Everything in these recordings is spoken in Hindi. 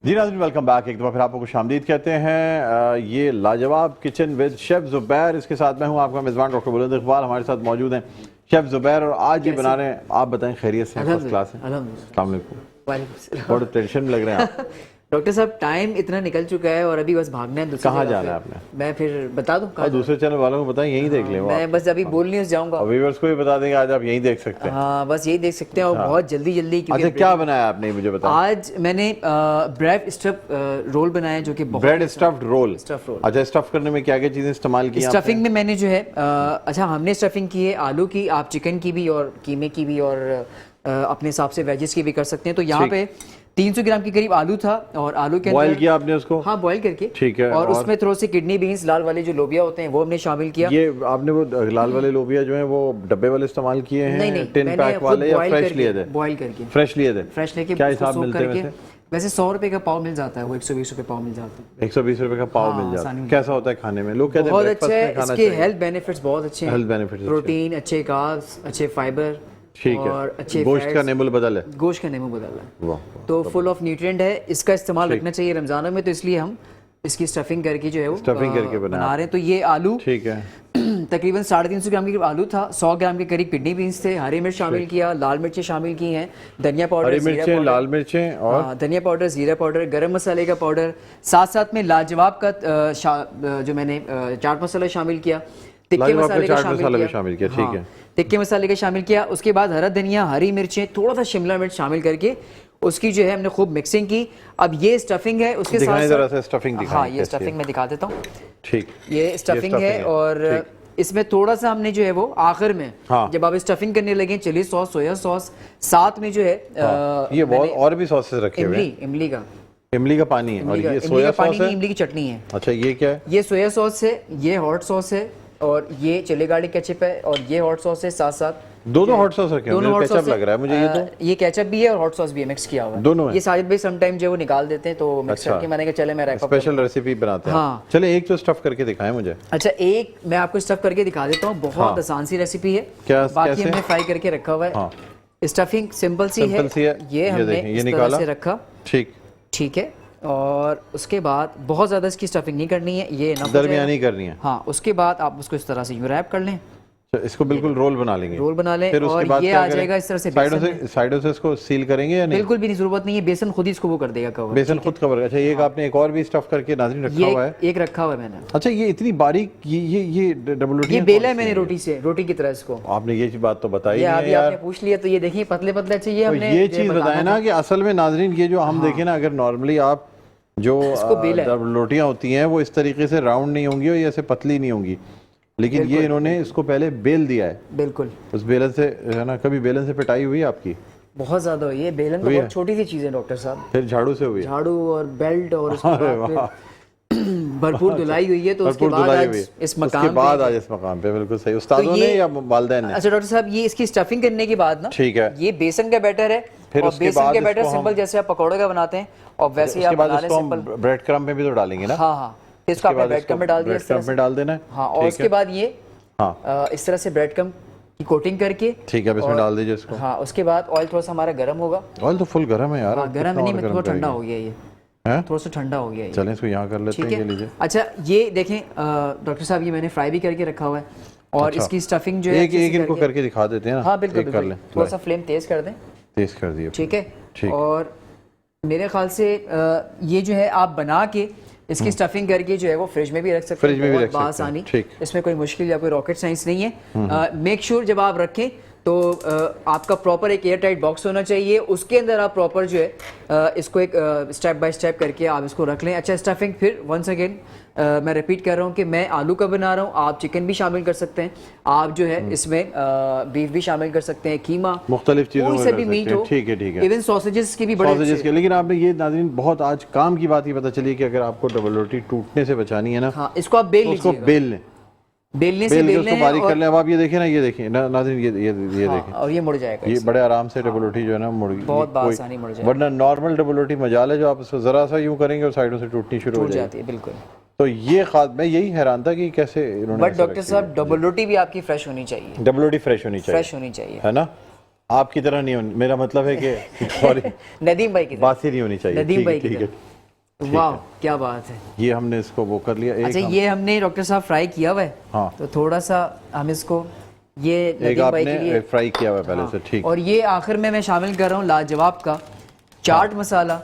जी नाज़रीन, वेलकम बैक। एक दफ़ा फिर आपको खुशामदीद कहते हैं। ये लाजवाब किचन विद शेफ़ ज़ुबैर, इसके साथ मैं हूँ आपका मेज़बान डॉक्टर बुलंद इकबाल। हमारे साथ मौजूद हैं शेफ़ ज़ुबैर और आज ये बना रहे हैं, आप बताएं खैरियत से? फर्स्ट क्लास है। अस्सलाम वालेकुम। बहुत टेंशन में लग रहे हैं आप। डॉक्टर साहब टाइम इतना निकल चुका है और अभी बस भागना है। कहाँ जाना है आपने? मैं फिर बता दूं और दूसरे चैनल वालों को बताएं, यहीं देख लें। मैं बस अभी बोल न्यूज़ जाऊंगा, व्यूअर्स को भी बता देंगे आज आप यहीं देख सकते हैं। हाँ बस यही देख सकते हैं और बहुत जल्दी जल्दी। अच्छा, क्या बनाया आपने मुझे बताएं? आज मैंने ब्रेड स्टफ रोल बनाया जो कि bread stuffed roll. Stuff roll. अच्छा, स्टफ करने में क्या क्या चीज़ें इस्तेमाल की? स्टफिंग में मैंने जो है अच्छा हमने स्टफिंग की है आलू की, आप चिकन की भी और कीमे की भी और अपने हिसाब से वेजेस की भी कर सकते हैं। तो यहाँ पे 300 ग्राम के करीब आलू था और आलू के बॉयल किया आपने उसको? हाँ बॉयल करके, ठीक है। और उसमें थोड़े से किडनी बीन्स, लाल वाले जो लोबिया होते हैं वो हमने शामिल किया। ये आपने वो लाल वाले लोबिया जो है वो डब्बे वाले इस्तेमाल किए हैं? नहीं, टिन पैक वाले या फ्रेश लिए थे? बॉयल करके। फ्रेश लिए थे? फ्रेश लेके क्या हिसाब मिलते हैं वैसे 100 रुपए का पाव मिल जाता है, वो 120 रुपए पाव मिल जाता है। 120 रुपए का पाव मिल जाता है। कैसा होता है खाने में? लोग कहते हैं बहुत अच्छा है, इसके हेल्थ बेनिफिट्स बहुत अच्छे हैं। हेल्थ बेनिफिट्स, प्रोटीन, अच्छे कार्ब्स, अच्छे फाइबर, ठीक है, और अच्छे गोश्त का नेमुल बदल है। गोश्त का नेमो बदल है, तो फुल ऑफ न्यूट्रिएंट है। इसका इस्तेमाल रखना चाहिए रमजानों में, तो इसलिए हम इसकी स्टफिंग करके जो है वो स्टफिंग करके बना रहे हैं। तो ये आलू ठीक है, तकरीबन 350 ग्राम के करीब आलू था, 100 ग्राम के करीब किडनी बीन्स थे, हरी मिर्च शामिल किया, लाल मिर्चें शामिल की हैं, धनिया पाउडर, हरी मिर्चें, लाल मिर्चें और धनिया पाउडर, जीरा पाउडर, गरम मसाले का पाउडर, साथ साथ में लाजवाब का जो मैंने चाट मसाला शामिल किया, तिक्के मसाले का शामिल किया, ठीक है, तिक्के मसाले का शामिल किया। उसके बाद हरा धनिया, हरी मिर्चें, थोड़ा सा शिमला मिर्च शामिल करके उसकी जो है हमने खूब मिक्सिंग की। अब ये स्टफिंग है, उसके साथ जरा सा स्टफिंग दिखाएं। हाँ, ये स्टफिंग मैं दिखा देता हूँ। ठीक, ये स्टफिंग है और इसमें थोड़ा सा हमने जो है वो आखिर में जब आप स्टफिंग करने लगे चिली सॉस, सोया सॉस, साथ में जो है ये बहुत और भी सॉसेस रखे हुए हैं। इमली का पानी है और ये सोया सॉस है। इमली की चटनी है। अच्छा, ये क्या है? ये सोया सॉस है, ये हॉट सॉस है और ये चिली गार्लिक केचप है और ये हॉट सॉस है। साथ साथ दोनों हॉट सॉस रखे हैं। केचप लग रहा है मुझे। ये तो ये केचप भी है और हॉट सॉस भी है, मिक्स किया हुआ है दोनों है। ये साजिद भाई सम टाइम जो वो निकाल देते हैं, तो मिक्स करके मैंने कहा चले मैं रैप अप स्पेशल रेसिपी बनाते हैं। हाँ। चले एक तो स्टफ करके दिखाएं मुझे। अच्छा, एक मैं आपको स्टफ करके दिखा देता हूँ, बहुत आसान सी रेसिपी है। बाकी हमने फ्राई करके रखा हुआ है। स्टफिंग सिंपल सी है। ये हमने इस तरह से रखा, ठीक है। और उसके बाद बहुत ज्यादा इसकी स्टफिंग नहीं करनी है, ये दरमियानी करनी है। हाँ, उसके बाद आप उसको इस तरह से यूं रैप कर लें, इसको बिल्कुल रोल बना लेंगे। रोल बना लें, फिर उसके बाद ये आ जाएगा इस तरह से। साइडों से इसको सील करेंगे या नहीं? बिल्कुल भी नहीं, जरूरत नहीं है, बेसन खुद ही इसको वो कर देगा कवर। बेसन खुद कवर। अच्छा, एक आपने एक और भी स्टफ करके नाज़रीन रखा हुआ है। एक रखा हुआ है मैंने। अच्छा, ये इतनी बारीक ये डबल रोटी ये बेला है मैंने रोटी की तरह इसको। आपने ये बात तो बताई नहीं है यार। आपने पूछ लिया तो ये देखिए पतले पतले चाहिए हमने। ये चीज बताया ना कि असल में नाज़रीन ये जो हम देखें ना, अगर नॉर्मली आप जो डबल रोटियां होती हैं वो इस तरीके से राउंड नहीं होंगी और ऐसे पतली नहीं होंगी, लेकिन ये इन्होंने इसको पहले बेल दिया है। बिल्कुल, उस बेलन से है ना। कभी बेलन से पिटाई हुई आपकी? बहुत ज्यादा हुई है। बेलन तो बहुत छोटी सी चीज है डॉक्टर साहब। फिर झाड़ू से हुई? झाड़ू और बेल्ट और भरपूर धुलाई हुई है। तो उसके बाद आज इस मकाम पे बिल्कुल सही। उस्तादों ने या वालिदैन ने? अच्छा डॉक्टर साहब, ये इसकी स्टफिंग करने के बाद ना, ठीक है, ये बेसन का बैटर है। फिर और बेसन के बैटर सिंपल जैसे आप पकौड़े का बनाते हैं और वैसे आप बना लें सिंपल। ब्रेड क्रम्ब में भी तो डालेंगे ना? हाँ, इसको आपने ब्रेड क्रम्ब में डाल दिया, ब्रेड क्रम्ब में डाल देना है। हाँ, और उसके बाद ये इस तरह से ब्रेड क्रम्ब की कोटिंग करके, ठीक है, अब इसमें डाल दीजिए इसको। हाँ, उसके बाद ऑयल थोड़ा सा हमारा गर्म होगा। ऑयल तो फुल गर्म है यार। गर्म नहीं, थोड़ा ठंडा हो गया, ये थोड़ा सा ठंडा हो गया। चलें इसको यहाँ कर लेते हैं, ये लीजिए। अच्छा, ये देखें डॉक्टर साहब, ये मैंने फ्राई भी करके रखा हुआ है और इसकी स्टफिंग जो है एक इनको करके दिखा देते हैं ना। हाँ बिल्कुल, थोड़ा सा फ्लेम तेज कर दें। तेज कर दिया, ठीक है। और मेरे ख्याल से ये जो है आप बना के इसकी स्टफिंग करके जो है वो फ्रिज में भी रख सकते हैं आसानी। इसमें कोई मुश्किल या कोई रॉकेट साइंस नहीं है। मेक श्योर जब आप रखें तो आपका प्रॉपर एक एयर टाइट बॉक्स होना चाहिए, उसके अंदर आप प्रॉपर जो है इसको एक स्टेप बाय स्टेप करके आप इसको रख लें। अच्छा, स्टफिंग फिर वंस अगेन मैं रिपीट कर रहा हूँ कि मैं आलू का बना रहा हूँ, आप चिकन भी शामिल कर सकते हैं, आप जो है इसमें बीफ भी शामिल कर सकते हैं, कीमा, मुख्तलिफ चीज़ों से भी मीट हो, ठीक है। इवन सॉसेजेस की भी बड़े। लेकिन आपने ये नाज़रीन बहुत आज काम की बात ही पता चली कि अगर आपको डबल रोटी टूटने से बचानी है ना, इसको आप बेल लीजिए, बेलने से बेलने उसको बारीक कर लें। अब आप ये देखें ना, ये देखिए नाज़रीन, ये देखें, और ये मुड़ जाएगा। ये बड़े आराम से डबल रोटी जो है ना मुड़ गई, बहुत आसानी मुड़ जाएगी। वरना नॉर्मल डबल रोटी मजाल है जो आप उसको जरा सा यूं करेंगे और साइडों से टूटनी शुरू हो जाती है। बिल्कुल। तो ये मैं यही हैरान था कि कैसे इन्होंने। बट डॉक्टर साहब, डबल रोटी भी आपकी फ्रेश होनी चाहिए। डबल रोटी फ्रेश होनी चाहिए, है ना? आपकी तरह नहीं होनी, मेरा मतलब है कि नदीम भाई की बासी नहीं होनी चाहिए। नदीम भाई की वाह क्या बात है। ये हमने इसको वो कर लिया। अच्छा ये हमने डॉक्टर साहब फ्राई किया हुआ है। हाँ। तो थोड़ा सा हम इसको ये एक आपने फ्राई किया हुआ है पहले से, ठीक। और ये आखिर में मैं शामिल कर रहा हूँ लाजवाब का चाट मसाला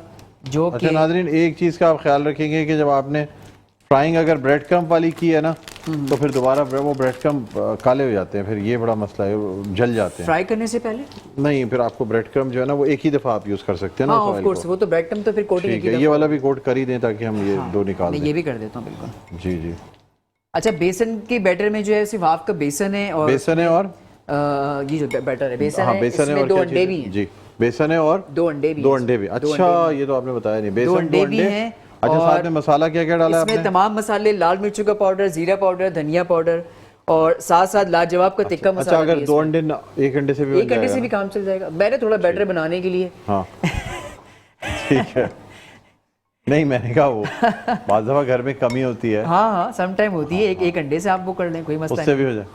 जो अच्छा नाज़रीन एक चीज़ का आप ख्याल रखेंगे कि जब आपने फ्राइंग अगर ब्रेड क्रम्प वाली की है ना तो फिर दोबारा वो ब्रेड क्रम्प काले हो जाते हैं, फिर ये बड़ा मसला है, जल जाते हैं फ्राई करने से पहले। नहीं फिर आपको ब्रेड क्रम्प जो है ना वो एक ही दफ़ा आप यूज़ कर सकते हैं ना। ऑफ कोर्स वो तो ब्रेड क्रम्प तो फिर कोटिंग ठीक है, ये वाला भी कोट कर ही दें ताकि हम ये दो निकाल दें। ये भी कर देता हूँ बिल्कुल। जी जी। अच्छा बेसन के बैटर में जो है सिर्फ आपका बेसन है और ये जो बैटर है बेसन है, इसमें 2 अंडे भी हैं। जी बेसन है और 2 अंडे भी। 2 अंडे भी। अच्छा ये तो आपने बताया नहीं। बेसन 2 अंडे हैं। अच्छा साथ में मसाला क्या क्या डाला आपने? इसमें तमाम मसाले, लाल मिर्चों का पाउडर, जीरा पाउडर, धनिया पाउडर और साथ साथ लाजवाब का तिक्का मसाला। अच्छा अगर 2 अंडे 1 अंडे से भी 1 अंडे से भी काम चल जाएगा। मैंने थोड़ा बैटर बनाने के लिए। हाँ ठीक है। नहीं मैंने कहा वो बाद दफा घर में कमी होती है। हाँ सम टाइम होती है। एक अंडे से आप वो कर लें, कोई मसला नहीं, उससे भी हो जाए।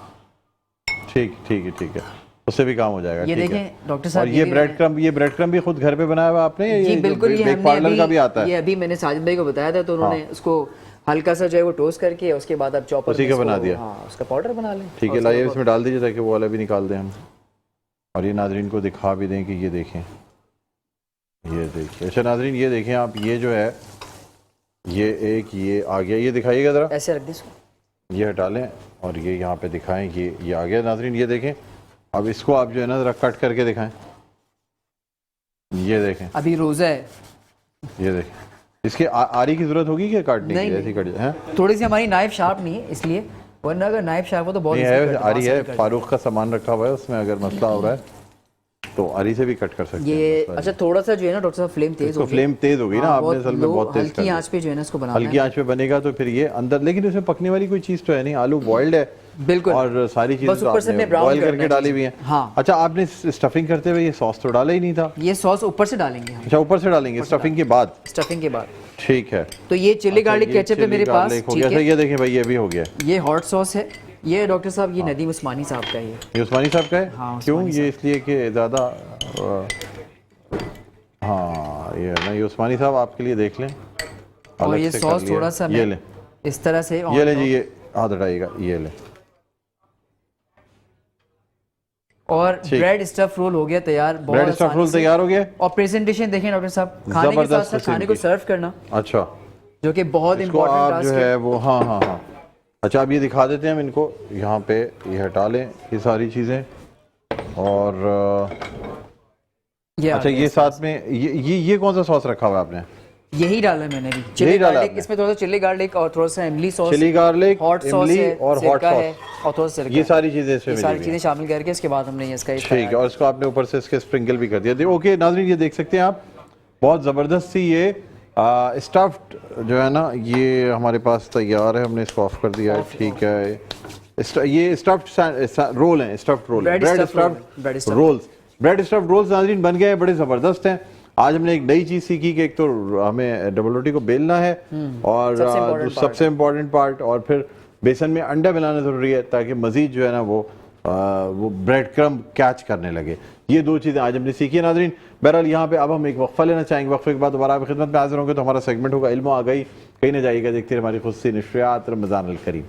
ठीक है उससे भी काम हो जाएगा। ये देखें डॉक्टर साहब और ये ब्रेड क्रम्प भी खुद घर पे बनाया हुआ आपने? जी बिल्कुल, ये पार्लर का भी आता है। ये अभी मैंने साजिद भाई को बताया था तो उन्होंने उसको हल्का सा जो है वो टोस्ट करके उसके बाद आप चॉपर उसी का बना दिया। हाँ उसका पाउडर बना लें। ठीक है लाइए इसमें डाल दीजिए ताकि वो वाला भी निकाल दें हम और ये नाजरीन को दिखा भी दें कि ये देखें, ये देखिए। अच्छा नाजरीन ये देखें आप, ये जो है ये एक ये आ गया, ये दिखाइएगा ज़रा, ऐसे रख दीजिए, ये हटा लें और ये यहाँ पे दिखाएं, ये आ गया नाजरीन। ये देखें अब इसको आप जो है ना ज़रा कट करके दिखाएं, ये देखें अभी रोज़ा है, ये देखें। इसके आरी की ज़रूरत होगी कि काटने की? ऐसी कट जाए थोड़ी सी हमारी नाइफ शार्प नहीं है इसलिए, वरना अगर नाइफ शार्प हो तो बहुत है। आरी है, फारूक का सामान रखा हुआ है उसमें, अगर मसला हो रहा है तो आरी से भी कट कर सकते हैं। अच्छा थोड़ा सा जो है ना डॉक्टर साहब फ्लेम तेज होगी, फ्लेम तेज होगी ना आपने असल में बहुत तेज हल्की आंच पे जो है ना इसको बनाना है। हल्की आंच पे बनेगा तो फिर ये अंदर, लेकिन इसमें पकने वाली कोई चीज़ तो है नहीं, आलू बॉइल्ड है बिल्कुल और सारी चीजें बॉइल करके डाली हुई हैं। हाँ। अच्छा आपने स्टफिंग करते हुए ये सॉस तो डाला ही नहीं था? ये सॉस ऊपर से डालेंगे हम। अच्छा ऊपर से डालेंगे स्टफिंग के बाद? स्टफिंग के बाद ठीक है। तो ये चिली गार्लिक केचप है मेरे पास, ठीक है। ये देखें भाई ये भी हो गया, ये हॉट सॉस है। ये डॉक्टर साहब ये नदीम उस्मानी साहब का है, ये उस्मानी साहब का है। हाँ, क्यों? ये इसलिए कि ज़्यादा हाँ ये ना, ये उस्मानी साहब आपके लिए देख लें। और ये सॉस थोड़ा सा ये लें इस तरह से, ये लें जी, ये हाथ हटाइएगा, ये लें। और ब्रेड स्टफ रोल हो गया तैयार। ब्रेड स्टफ रोल तैयार हो गया। और प्रेजेंटेशन देखें डॉक्टर साहब, खाने के साथ साथ खाने को सर्व करना, अच्छा जो कि बहुत इम्पोर्टेंट टास्क है वो। हाँ हाँ हाँ। अच्छा अब ये दिखा देते हैं हम इनको, यहाँ पे ये हटा लें ये सारी चीज़ें और ये अच्छा ये साथ में ये कौन सा सॉस रखा हुआ है आपने? यही डाला है मैंने भी, चिली गार्लिक। इसमें थोड़ा सा चिली गार्लिक और थोड़ा सा इमली sauce, chilli garlic, hot sauce है और हॉट सॉस और थोड़ा सा ये सारी चीजें इसमें सारी चीजें शामिल करके इसके बाद हमने इसका ठीक है। और इसको आपने ऊपर से इसके स्प्रिंकल भी कर दिया। ओके नाज़रीन ये देख सकते हैं आप, बहुत ज़बरदस्त सी ये स्टफ्ड जो है ना ये हमारे पास तैयार है। हमने इसको ऑफ कर दिया है, ठीक है। ये स्टफ्ड रोल हैं, stuffed roll, bread stuffed rolls. Bread stuffed rolls नाज़रीन बन गए, बड़े ज़बरदस्त हैं। आज हमने एक नई चीज़ सीखी कि एक तो हमें डबल रोटी को बेलना है और सबसे इम्पोर्टेंट पार्ट, और फिर बेसन में अंडा मिलाना ज़रूरी है ताकि मज़ीद जो है ना वो ब्रेड क्रम्ब कैच करने लगे। ये दो चीज़ें आज हमने सीखी है नाज़रीन। बहरहाल यहाँ पे अब हम एक वक्फा लेना चाहेंगे, वक्फे के बाद दोबारा आपकी खिदमत में हाजिर होंगे। तो हमारा सेगमेंट होगा इल्म आ गई, कहीं ना जाइएगा, देखते रहिए हमारी खुद सी नशरियात रमज़ान अल करीम।